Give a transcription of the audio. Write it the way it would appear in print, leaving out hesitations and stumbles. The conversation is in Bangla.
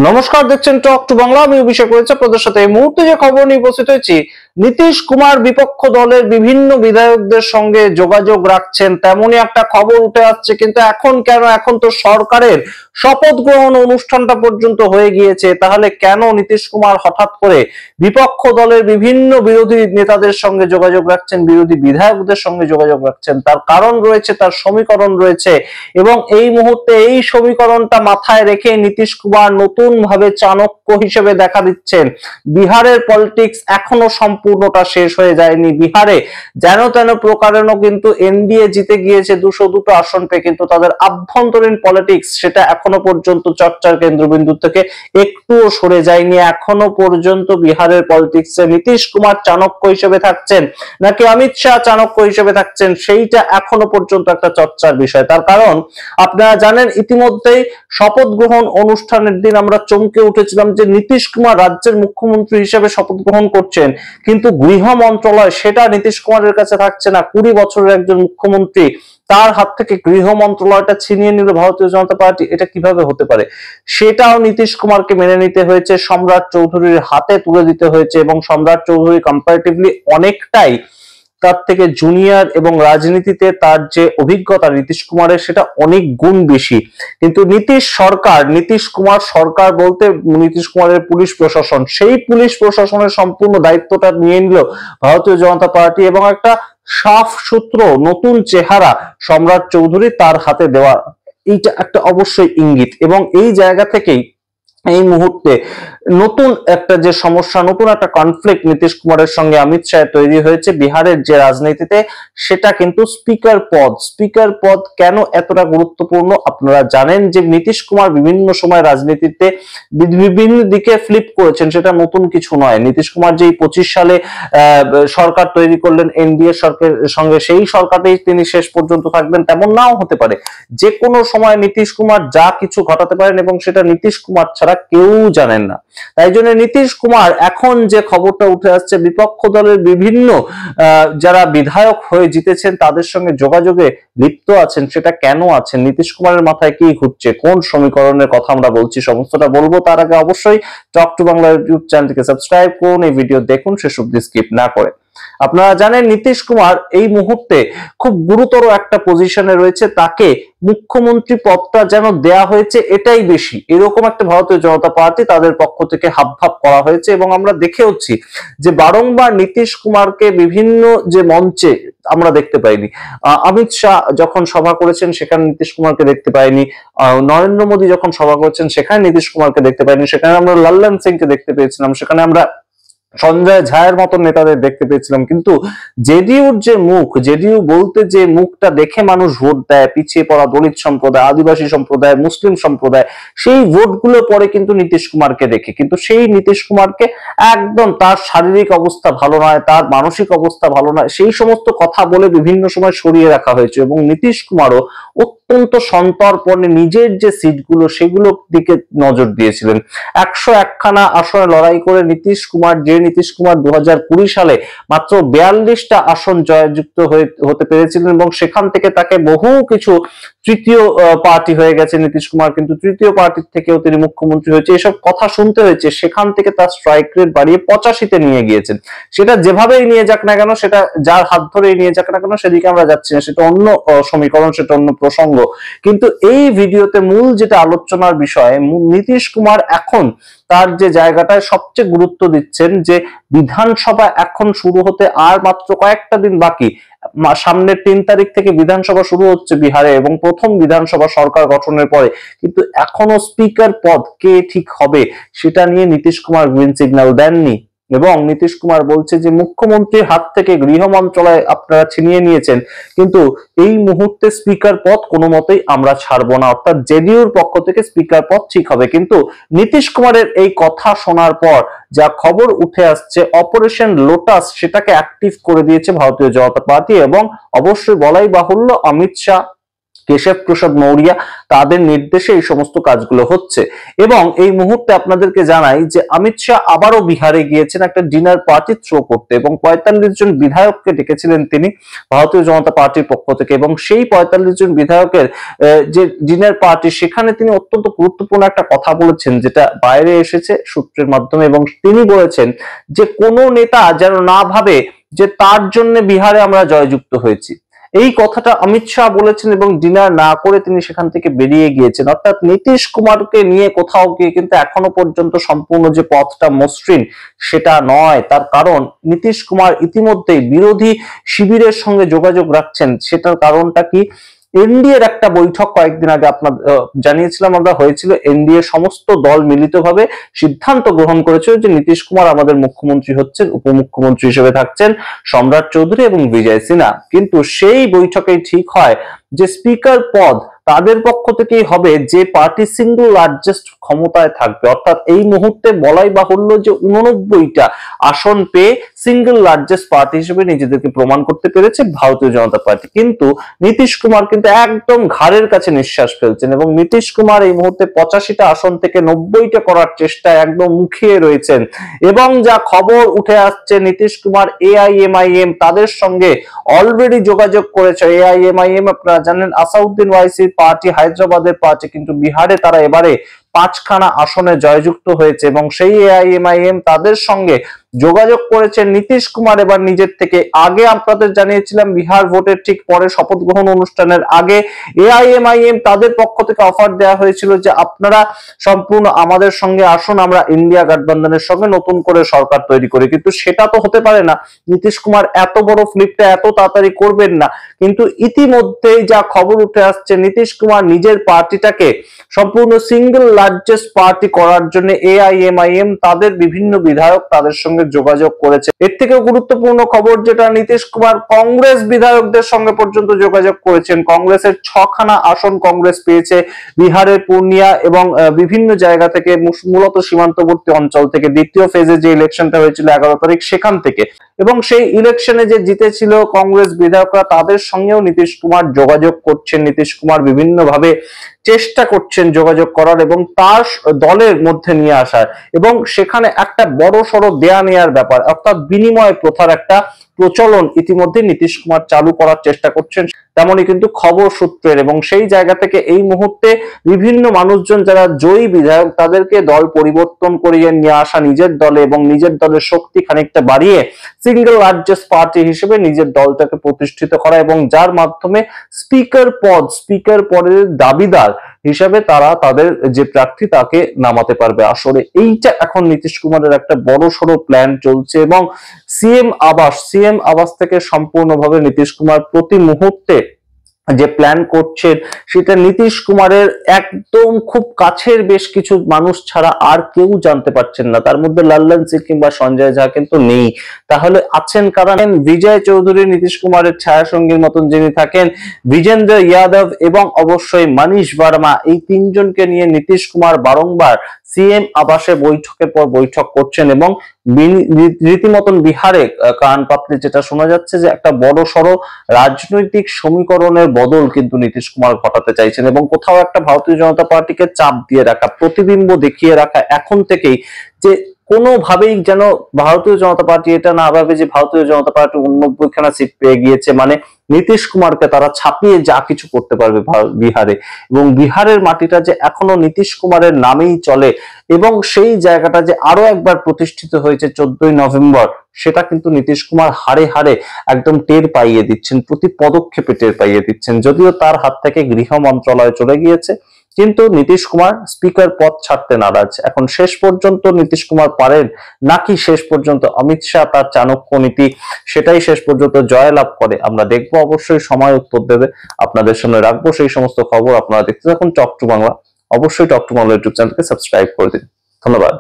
নমস্কার, দেখছেন টক টু বাংলা। আমি অভিষেক রয়েছে আপনাদের সাথে। এই মুহূর্তে যে খবর নিয়ে উপস্থিত হয়েছি, নীতিশ কুমার বিপক্ষ দলের বিভিন্ন বিধায়কদের সঙ্গে যোগাযোগ রাখছেন তেমনই একটা খবর উঠে আসছে। কিন্তু এখন কেন? এখন তো সরকারের শপথ গ্রহণ অনুষ্ঠানটা পর্যন্ত হয়ে গিয়েছে, তাহলে কেন নীতিশ কুমার হঠাৎ করে বিপক্ষ দলের বিভিন্ন বিরোধী নেতাদের সঙ্গে যোগাযোগ রাখছেন, বিরোধী বিধায়কদের সঙ্গে যোগাযোগ রাখছেন? তার কারণ রয়েছে, তার সমীকরণ রয়েছে, এবং এই মুহূর্তে এই সমীকরণটা মাথায় রেখে নীতিশ কুমার নতুন ভাবে চাণক্য হিসেবে দেখা দিচ্ছেন। বিহারের পলিটিক্স এখনো সম্পূর্ণটা শেষ হয়ে যায়নি। বিহারে যেন তেন প্রকারেণ কিন্তু এনডিএ জিতে গিয়েছে 202টো আসন পেয়ে, কিন্তু তাদের আভ্যন্তরীণ পলিটিক্স সেটা এখনো পর্যন্ত চর্চার কেন্দ্রবিন্দু থেকে একটুও সরে যায়নি। এখনো পর্যন্ত বিহারের পলিটিক্সে নীতিশ কুমার চাণক্য হিসেবে থাকছেন নাকি অমিত শাহ চাণক্য হিসেবে থাকছেন, সেইটা এখনো পর্যন্ত একটা চর্চার বিষয়। তার কারণ আপনারা জানেন, ইতিমধ্যেই শপথ গ্রহণ অনুষ্ঠানের দিন আমরা চমকে উঠেছিলাম যে নীতিশ কুমার রাজ্যের মুখ্যমন্ত্রী হিসেবে শপথ গ্রহণ করছেন, কিন্তু গৃহ মন্ত্রণালয় সেটা নীতিশ কুমারের কাছে থাকছে না। 20 বছরের একজন মুখ্যমন্ত্রী, তার হাত থেকে গৃহ মন্ত্রণালয়টা ছিনিয়ে নিল ভারতীয় জনতা পার্টি। এটা কিভাবে হতে পারে? সেটাও নীতিশ কুমারকে মেনে নিতে হয়েছে, সম্রাট চৌধুরীর হাতে তুলে দিতে হয়েছে। এবং সম্রাট চৌধুরী কম্পারেটিভলি অনেকটাই তার থেকে জুনিয়র, এবং রাজনীতিতে তার যে অভিজ্ঞতা নীতিশ কুমারের সেটা অনেক গুণ বেশি। কিন্তু নীতিশ কুমার সরকার বলতে নীতিশ কুমারের পুলিশ প্রশাসন, সেই পুলিশ প্রশাসনের সম্পূর্ণ দায়িত্বটা নিয়ে নিল ভারতীয় জনতা পার্টি, এবং একটা সাফ সূত্র নতুন চেহারা সম্রাট চৌধুরী তার হাতে দেওয়া, এইটা একটা অবশ্যই ইঙ্গিত। এবং এই জায়গা থেকেই এই মুহূর্তে নতুন একটা যে সমস্যা, নতুন একটা কনফ্লিক্ট নীতিশ কুমারের সঙ্গে অমিত শাহ তৈরি হয়েছে বিহারের যে রাজনীতিতে, সেটা কিন্তু স্পিকার পদ কেন এতটা গুরুত্বপূর্ণ? আপনারা জানেন যে নীতিশ কুমার বিভিন্ন সময় রাজনীতিতে বিভিন্ন দিকে ফ্লিপ করেছেন, সেটা নতুন কিছু নয়। নীতিশ কুমার যে 25 সালে সরকার তৈরি করলেন এনডিএ সরকারের সঙ্গে, সেই সরকারেই তিনি শেষ পর্যন্ত থাকবেন তেমন নাও হতে পারে। যে কোনো সময় নীতিশ কুমার যা কিছু ঘটাতে পারেন, এবং সেটা নীতিশ কুমার ছাড়া কেউ জানেন না। তাই জন্য নীতিশ কুমার এখন যে খবরটা উঠে আসছে, বিপক্ষ দলের বিভিন্ন যারা বিধায়ক হয়ে জিতেছেন তাদের সঙ্গে যোগাযোগে লিপ্ত আছেন, সেটা কেন আছেন? নীতিশ কুমারের মাথায় কি ঘুরছে? কোন সমীকরণের কথা আমরা বলছি? সমস্তটা বলবো। তার আগে অবশ্যই টক টু বাংলা ইউটিউব চ্যানেলটিকে সাবস্ক্রাইব করুন, এই ভিডিও দেখুন শেষ অবধি স্কিপ না করে। আপনারা জানেন নীতিশ কুমার এই মুহূর্তে খুব গুরুতর একটা পজিশনে রয়েছে। তাকে মুখ্যমন্ত্রী পদটা যেন দেয়া হয়েছে এটাই বেশি, এরকম একটা ভারতীয় জনতা পার্টি তাদের পক্ষ থেকে হাবভাব করা হয়েছে। এবং আমরা দেখেওছি যে বারংবার নীতিশ কুমারকে বিভিন্ন যে মঞ্চে আমরা দেখতে পাইনি। অমিত শাহ যখন সভা করেছেন সেখানে নীতিশ কুমারকে দেখতে পাইনি, নরেন্দ্র মোদী যখন সভা করেছেন সেখানে নীতিশ কুমারকে দেখতে পাইনি, সেখানে আমরা লাল্লান সিংকে দেখতে পেয়েছিলাম, সেখানে আমরা সঞ্জয় ঝায়ের মতন নেতাদের দেখতে পেয়েছিলাম। কিন্তু জেডিইউর যে মুখ, জেডিইউ বলতে যে মুখটা দেখে মানুষ ভোট দেয়, পিছিয়ে পড়া দলিত সম্প্রদায়, আদিবাসী সম্প্রদায়, মুসলিম সম্প্রদায়, সেই ভোটগুলো পরে কিন্তু নীতিশ কুমারকে দেখে। কিন্তু সেই নীতিশ কুমারকে একদম তার শারীরিক অবস্থা ভালো নয়, তার মানসিক অবস্থা ভালো নয়, সেই সমস্ত কথা বলে বিভিন্ন সময় সরিয়ে রাখা হয়েছে। এবং নীতিশ কুমারও অত্যন্ত সন্তর্পণে নিজের যে সিটগুলো সেগুলোর দিকে নজর দিয়েছিলেন। 101খানা আসনে লড়াই করে নীতিশ কুমার 2020 সালে মাত্র 42টা আসন জয়যুক্ত হতে পেরেছিলেন, এবং সেখান থেকে তাকে বহু কিছু তৃতীয় পার্টি হয়ে গেছে নীতিশ কুমার, কিন্তু তৃতীয় পার্টির থেকেও তিনি মুখ্যমন্ত্রী হয়েছে, এসব কথা শুনতে হয়েছে। সেখান থেকে তার স্ট্রাইক রেট বাড়িয়ে 85-তে নিয়ে গিয়েছেন। সেটা যেভাবেই নিয়ে যাক না কেন, সেটা যার হাত ধরেই নিয়ে যাক না কেন, সেদিকে আমরা যাচ্ছি না, সেটা অন্য সমীকরণ, সেটা অন্য প্রসঙ্গ। কিন্তু এই ভিডিওতে মূল যেটা আলোচনার বিষয়, নীতিশ কুমার এখন তার যে জায়গাটায় সবচেয়ে গুরুত্ব দিচ্ছেন, যে বিধানসভা এখন শুরু হতে আর মাত্র কয়েকটা দিন বাকি। সামনের 3 তারিখ থেকে বিধানসভা শুরু হচ্ছে বিহারে, এবং প্রথম বিধানসভা সরকার গঠনের পরে। কিন্তু এখনো স্পিকার পদ কে ঠিক হবে সেটা নিয়ে নীতিশ কুমার গ্রিন সিগন্যাল দেননি। এবং নীতিশ কুমার বলছে যে মুখ্যমন্ত্রীর হাত থেকে গৃহ মন্ত্রণালয় আপনারা ছিনিয়ে নিয়েছেন, কিন্তু এই মুহূর্তে স্পিকার পদ কোনো মতেই আমরা ছাড়বো না, অর্থাৎ জেডিইউর পক্ষ থেকে স্পিকার পদ ঠিক হবে। কিন্তু নীতিশ কুমারের এই কথা শোনার পর যা খবর উঠে আসছে, অপারেশন লোটাস সেটাকে অ্যাক্টিভ করে দিয়েছে ভারতীয় জনতা পার্টি। এবং অবশ্যই বলাই বাহুল্য, অমিত শাহ কেশব প্রসাদ মৌর্য, তাদের নির্দেশে এই সমস্ত কাজগুলো হচ্ছে। এবং এই মুহূর্তে আপনাদেরকে জানাই যে অমিত শাহ আবারও বিহারে গিয়েছেন একটা ডিনার পার্টি থ্রো করতে, এবং ৪৫ জন বিধায়ককে ডেকেছিলেন তিনি ভারতীয় জনতা পার্টির পক্ষ থেকে। এবং সেই ৪৫ জন বিধায়কের যে ডিনার পার্টি, সেখানে তিনি অত্যন্ত গুরুত্বপূর্ণ একটা কথা বলেছেন, যেটা বাইরে এসেছে সূত্রের মাধ্যমে। এবং তিনি বলেছেন যে কোনো নেতা যেন না ভাবে যে তার জন্য বিহারে আমরা জয়যুক্ত হয়েছি। এই কথাটা অমিত শাহ বলেছেন এবং ডিনার না করে তিনি সেখান থেকে বেরিয়ে গিয়েছেন। অর্থাৎ নীতিশ কুমারকে নিয়ে কোথাও গিয়ে কিন্তু এখনো পর্যন্ত সম্পূর্ণ যে পথটা মসৃণ সেটা নয়। তার কারণ নীতিশ কুমার ইতিমধ্যেই বিরোধী শিবিরের সঙ্গে যোগাযোগ রাখছেন। সেটার কারণটা কি? এনডিএর একটা বৈঠক কয়েকদিন আগে আপনাদের জানিয়েছিলাম আমরা, হয়েছিল। এনডিএ সমস্ত দল মিলিতভাবে সিদ্ধান্ত গ্রহণ করেছিল যে নীতিশ কুমার আমাদের মুখ্যমন্ত্রী হচ্ছেন, উপমুখ্যমন্ত্রী হিসেবে থাকছেন সম্রাট চৌধুরী এবং বিজয় সিনহা। কিন্তু সেই বৈঠকেই ঠিক হয় যে স্পিকার পদ তাদের পক্ষ থেকেই হবে যে পার্টি সিঙ্গল লার্জেস্ট ক্ষমতায় থাকবে। অর্থাৎ এই মুহূর্তে বলাই বাহুল্য যে 89টা আসন পেয়ে সিঙ্গল লার্জেস্ট পার্টি হিসেবে নিজেদেরকে প্রমাণ করতে পেরেছে ভারতীয় জনতা পার্টি। কিন্তু নীতিশ কুমার কিন্তু একদম ঘাড়ের কাছে নিঃশ্বাস ফেলছেন, এবং নীতিশ কুমার এই মুহূর্তে 85টা আসন থেকে 90টা করার চেষ্টায় একদম মুখিয়ে রয়েছেন। এবং যা খবর উঠে আসছে, নীতিশ কুমার এআইএমআইএম তাদের সঙ্গে অলরেডি যোগাযোগ করেছে। এআইএমআইএম আপনারা জানেন আসাউদ্দিন ওয়াইসির পার্টি, হায়দ্রাবাদের পার্টি, কিন্তু বিহারে তারা এবারে 5খানা আসনে জয়যুক্ত হয়েছে। এবং সেই এআইএমআইএম তাদের সঙ্গে যোগাযোগ করেছে নীতিশ কুমার এবার নিজের থেকে। আগে আপনাদের জানিয়েছিলাম বিহার ভোটের ঠিক পরে শপথ গ্রহণ অনুষ্ঠানের আগে এআইএমআইএম তাদের পক্ষ থেকে অফার দেওয়া হয়েছিল যে আপনারা সম্পূর্ণ আমাদের সঙ্গে আসুন, আমরা ইন্ডিয়া গঠবন্ধনের সঙ্গে নতুন করে সরকার তৈরি করি। কিন্তু সেটা তো হতে পারে না, নীতিশ কুমার এত বড় ফ্লিপটা এত তাড়াতাড়ি করবেন না। কিন্তু ইতিমধ্যেই যা খবর উঠে আসছে, নীতিশ কুমার নিজের পার্টিটাকে সম্পূর্ণ সিঙ্গল লার্জেস্ট পার্টি করার জন্য এআইএমআইএম তাদের বিভিন্ন বিধায়ক তাদের সঙ্গে যোগাযোগ করেছে। এর থেকে গুরুত্বপূর্ণ খবর যেটা, নীতিশ কুমার কংগ্রেস বিধায়কদের সঙ্গে পর্যন্ত যোগাযোগ করেছেন। কংগ্রেসের 6খানা আসন কংগ্রেস পেয়েছে বিহারের পূর্ণিয়া এবং বিভিন্ন জায়গা থেকে, মূলত সীমান্তবর্তী অঞ্চল থেকে। দ্বিতীয় ফেজে যে ইলেকশনটা হয়েছিল 11 তারিখ, সেখান থেকে। এবং সেই ইলেকশনে যে জিতেছিল কংগ্রেস বিধায়করা, তাদের সঙ্গেও নীতিশ কুমার যোগাযোগ করছেন। নীতিশ কুমার বিভিন্ন ভাবে চেষ্টা করছেন যোগাযোগ করার এবং তার দলের মধ্যে নিয়ে আসার, এবং সেখানে একটা বড় সড়ো দেয়া নেয়ার ব্যাপার, অর্থাৎ বিনিময় প্রথার একটা প্রচলন ইতিমধ্যে নীতিশ কুমার চালু করার চেষ্টা করছেন, তেমনই কিন্তু খবর সূত্রের। এবং সেই জায়গা থেকে এই মুহূর্তে বিভিন্ন মানুষজন যারা জয়ী বিধায়ক তাদেরকে দল পরিবর্তন করিয়ে নিয়ে আসা নিজের দলে, এবং নিজের দলের শক্তি খানিকটা বাড়িয়ে সিঙ্গল লার্জেস্ট পার্টি হিসেবে নিজের দলটাকে প্রতিষ্ঠিত করা, এবং যার মাধ্যমে স্পিকার পদের দাবিদার হিসাবে তারা তাদের যে প্রার্থী তাকে নামাতে পারবে আসলে। এইটা এখন নীতিশ কুমারের একটা বড় সড়ো প্ল্যান চলছে। এবং সিএম আবাস থেকে সম্পূর্ণভাবে নীতিশ কুমার প্রতি মুহূর্তে যে প্ল্যান করছেন, সেটা নীতিশ কুমারের একদম খুব কাছের বেশ কিছু মানুষ ছাড়া আর কেউ জানতে পারছেন না। তার মধ্যে লাল্লান সিং কিংবা সঞ্জয় ঝা কিন্তু নেই। তাহলে আছেন কারা? বিজয় চৌধুরী, নীতিশ কুমারের ছায়া সঙ্গীর মতন যিনি থাকেন, বিজেন্দ্র যাদব এবং অবশ্যই মনীষ ভার্মা। এই তিনজনকে নিয়ে নীতিশ কুমার বারংবার সিএম আবাসে বৈঠকের পর বৈঠক করছেন, এবং রীতিমতন বিহারে কান পাতলে যেটা শোনা যাচ্ছে যে একটা বড় সড়ো রাজনৈতিক সমীকরণের বদল কিন্তু নীতিশ কুমার ঘটাতে চাইছেন, এবং কোথাও একটা ভারতীয় জনতা পার্টিকে চাপ দিয়ে রাখা, প্রতিবিম্ব দেখিয়ে রাখা এখন থেকেই, যে কোনোভাবেই যেন ভারতীয় জনতা পার্টি এটা না ভাবে যে ভারতীয় জনতা পার্টি 89খানা সিট পেয়ে গিয়েছে মানে নীতিশ কুমারকে তারা ছাপিয়ে যা কিছু করতে পারবে বিহারে। এবং বিহারের মাটিটা যে এখনো নীতিশ কুমারের নামেই চলে, এবং সেই জায়গাটা যে আরো একবার প্রতিষ্ঠিত হয়েছে 14ই নভেম্বর, সেটা কিন্তু নীতিশ কুমার হারে হারে একদম টের পাইয়ে দিচ্ছেন, প্রতি পদক্ষেপে টের পাইয়ে দিচ্ছেন। যদিও তার হাত থেকে গৃহ মন্ত্রণালয় চলে গিয়েছে, কিন্তু নীতিশ কুমার স্পিকার পদ ছাড়তে নারাজ। এখন শেষ পর্যন্ত নীতিশ কুমার পারেন, নাকি শেষ পর্যন্ত অমিত শাহ তার চাণক্য নীতি সেটাই শেষ পর্যন্ত জয়লাভ করে, আমরা দেখবো। অবশ্যই সময় উত্তর দেবে। আপনাদের সামনে রাখবো সেই সমস্ত খবর। আপনারা দেখতে থাকুন টক টু বাংলা। অবশ্যই টক টু বাংলা ইউটিউব চ্যানেলকে সাবস্ক্রাইব করে দিন। ধন্যবাদ।